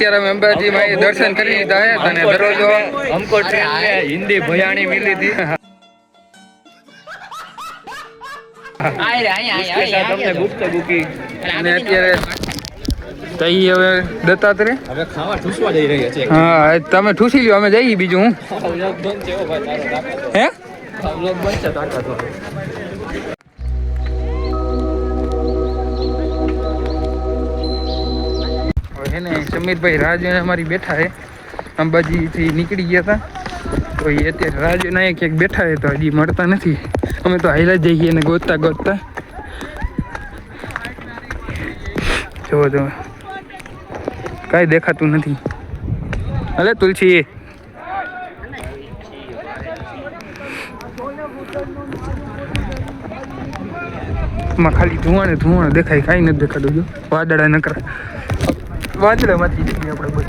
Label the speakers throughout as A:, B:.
A: અત્યારે અમે અંબાજી માં દર્શન કરી લીધા હે અને દરરોજ हमको ट्रेन में हिंदी भयाणी मिली थी તમને ગુપ્તગુ કી અને અત્યારે તઈ હવે દત્તાત્રે હવે ખાવા ઠૂસવા જઈ રહ્યા છે. હા તમે ઠૂસી લ્યો અમે જઈએ બીજું હું હે બનશે તાકાત હે ને સમીરભાઈ રાજુ અમારી બેઠા હે અંબાજી થી નીકળી ગયા હતા તો એ અત્યારે રાજુ ના ક્યાંક બેઠા હે તો હજી મળતા નથી અમે તો હાઈલા જઈએ ને ગોતતા ગોતતા જોવો જો કાંઈ દેખાતું નથી. અલે તુલસી માં ખાલી ધુવાણ દેખાય કાંઈ નથી દેખાતું. જો વાદળા નકરા વાદળામાંથી જઈએ આપણે બધું.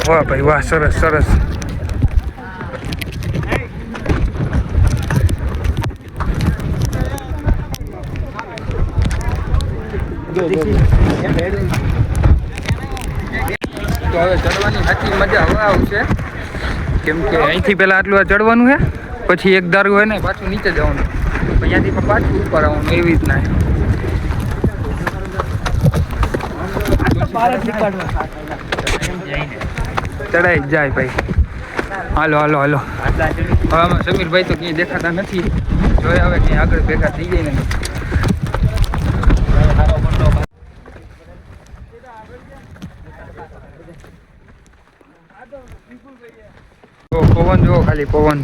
A: વાહ ભાઈ વાહ સરસ સરસ. તો હવે ચડવાની સાચી મજા હવે આવશે કેમ કે અહીંથી પહેલાં આટલું ચડવાનું છે પછી એક દારૂ હોય ને પાછું નીચે જવાનું અહીંયાથી પાછું ઉપર આવવાનું એવી રીતના ચડાઈ જાય ભાઈ. હાલો હાલો હાલો હવે આમાં સમીરભાઈ તો ક્યાંય દેખાતા નથી જોયા હવે ક્યાંય આગળ ભેગા થઈ જાય ને પવન જુઓ ખાલી પવન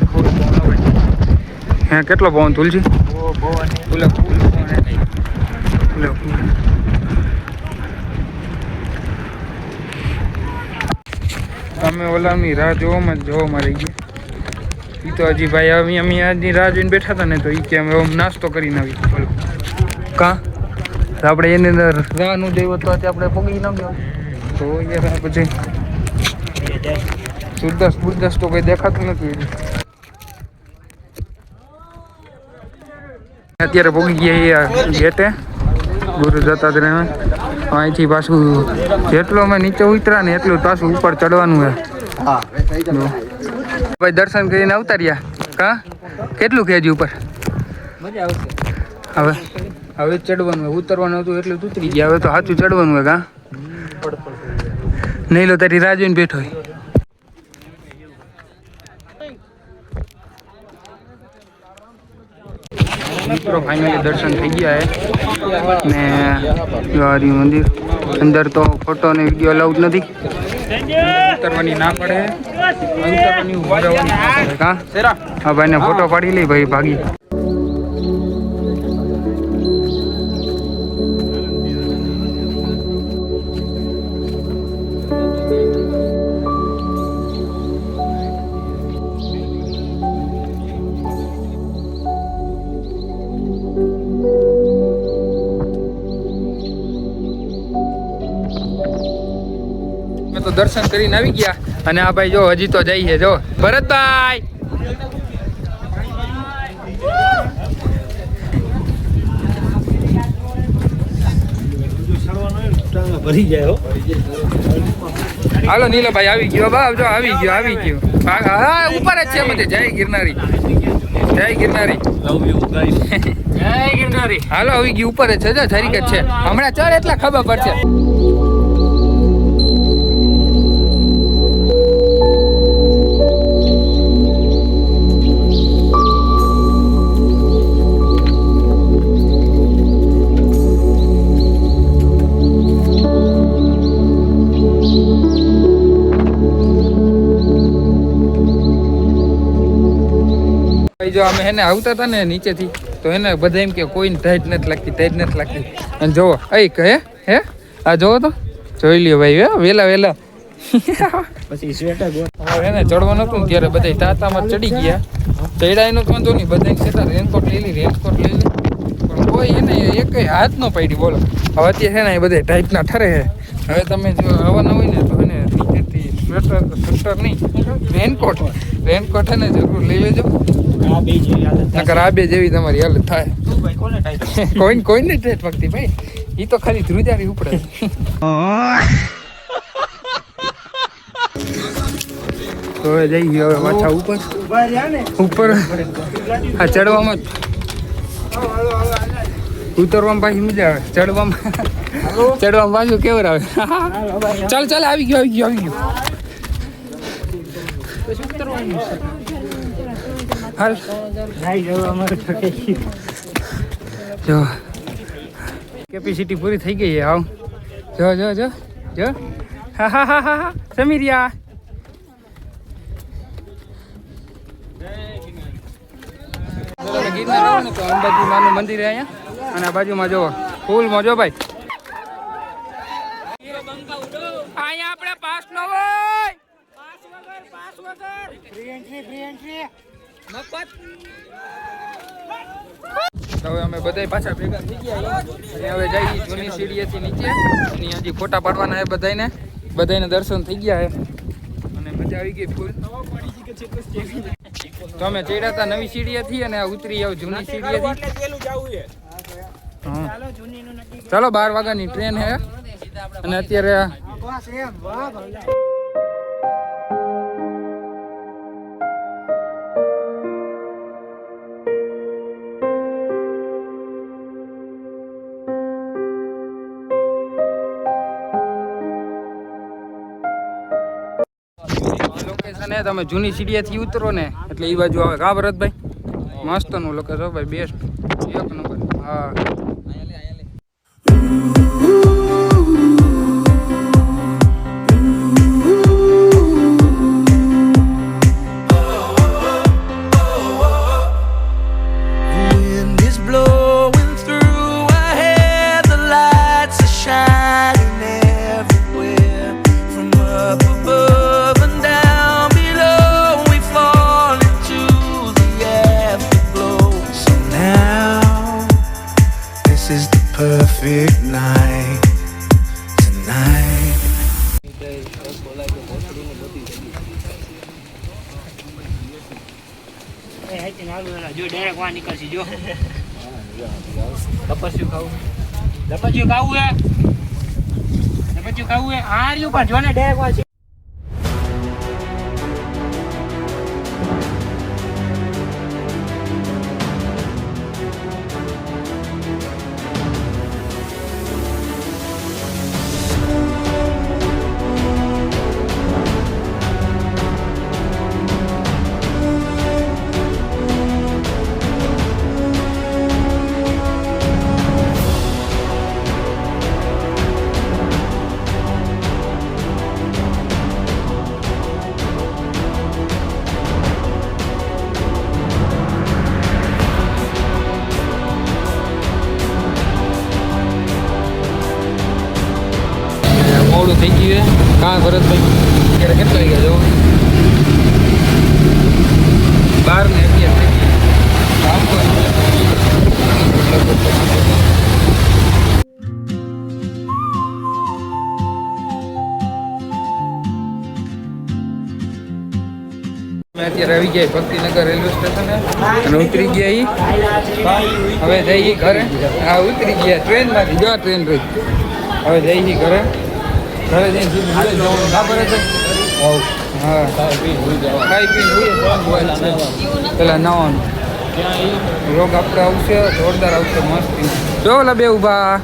A: હા કેટલો પવન તુલસી અમે ઓલાની રાહ જોવામાં રહી ગયા એ તો હજી ભાઈ અમે આજની રાહ જોઈને બેઠા હતા ને તો એ કે અમે નાસ્તો કરીને આવી બોલો કાં આપણે એની અંદર રાહ નું જઈ તો આપણે પગી ન ગયો તો યાર પછી સુરદસ તો કઈ દેખાતું નથી. અત્યારે પગી ગયા ગેટે ગુરુ જતા અહીંથી પાછું જેટલું અમે નીચે ઉતર્યા ને એટલું પાછું ઉપર ચડવાનું છે. ભાઈ દર્શન કરીને આવતા રહ્યા કા કેટલું કહેજો ઉપર મજા આવશે. હવે ચડવાનું હોય ઉતરવાનું હતું એટલું ઉતરી ગયા હવે તો સાચું ચડવાનું હોય કા નહીં લો તારી રાહ જોઈને બેઠો હોય. મિત્રો ફાઇનલી દર્શન થઈ ગયા હે ને હરી મંદિર અંદર તો ફોટો ને વિડીયો અલાઉડ નથી ઉતરવાની ના પડે ઉતરવાની કા હા ભાઈને ફોટો પાડી લઈ ભાઈ ભાગી. તો દર્શન કરીને આવી ગયા અને આ ભાઈ જો હજી તો જઈએ જો ભરતભાઈ ભરી જાય હાલો નીલાભાઈ આવી ગયો બાપ જો આવી ગયો હા ઉપર જ છે મને જય ગિરનારી હાલો આવી ગયું ઉપર જ છે જો જરીક જ છે હમણાં ચડ એટલા ખબર પડશે. જો અમે એને આવતા હતા ને નીચેથી તો એને બધા એમ કે કોઈને ટાઈટ નથી લાગતી અને જોવો હે આ જોવો તો જોઈ લ્યો ભાઈ વેલા પછી સ્વેટર એને ચડવાનું હતું ને ત્યારે બધા તાતામાં ચડી ગયા ચડાય નો વાંધો નહીં બધા રેનકોટ લઈ લી પણ કોઈ એને એક હાથ ન પડી બોલો હવે અત્યારે છે ને એ બધા ટાઈટના ઠરે છે. હવે તમે જો આવવાના હોય ને તો એને નીચેથી સ્વેટર નહીં રેનકોટ છે ને જરૂર લઈ લેજો નકર આ બે જેવી તમારી હાલત થાય. કોઈને ટાઈટ વખતી ભાઈ ઈ તો ખાલી ધ્રુજારી ઉપડે. તો હવે જઈ ગયો હવે પાછા ઉપર આ ચડવામાં ઉતરવામાં પાછી મજા આવે, ચડવામાં પાછું કેવું આવે. ચાલ આવી ગયો. હાલ જો કેપેસિટી પૂરી થઈ ગઈ છે. આવ જો હા સમીરિયા. ગીરનાર આવો ને તો અંબાજી માનું મંદિર અહીંયા અને આ બાજુમાં જો ફૂલમાં જો ભાઈ અહીંયા આપણે પાસ ન હોય, પાસ વગર ફ્રી એન્ટ્રી મફત. હવે અમે બધા પાછા ભેગા થઈ ગયા અને હવે જઈએ જૂની સીડીએથી નીચે. એની હજી ફોટા પાડવાના છે બધાને દર્શન થઈ ગયા છે અને મજા આવી ગઈ ફૂલ. તો અમે ચડ્યા હતા નવી સીડીએથી અને ઉતરી આવ જૂની સીડીએથી. ચાલો 12 વાગ્યાની ટ્રેન છે અને અત્યારે તમે જૂની સીડીએથી ઉતરો ને એટલે એ બાજુ આવે. કા ભરતભાઈ મસ્તનું લોકેશન ભાઈ, બેસ્ટ એક નંબર. હા
B: perfect night tonight.
C: જો ડાયરેક્ટ વાં નીકળશી જો લપસ્યું ખાવું હે આ રહ્યું પણ જો ને ડાયરેક્ટ વાં. મોડું થઈ ગયું છે. કાં ભરતભાઈ અત્યારે કેટલા વાગ્યા જો 12 ને 11 થઈ અત્યારે આવી ગયા ભક્તિનગર રેલવે સ્ટેશને અને ઉતરી ગયા. હવે જઈએ ઘરે. હા ઉતરી ગયા ટ્રેનમાંથી. જો ટ્રેન રહી. હવે જઈએ ઘરે જઈને સીધું જવાનું. ના પડે છે. હા ખાઈ પીને પેલા નવાનું રોગ આપણે આવશે જોરદાર આવશે મસ્ત. જો ઓલા બે ઊભા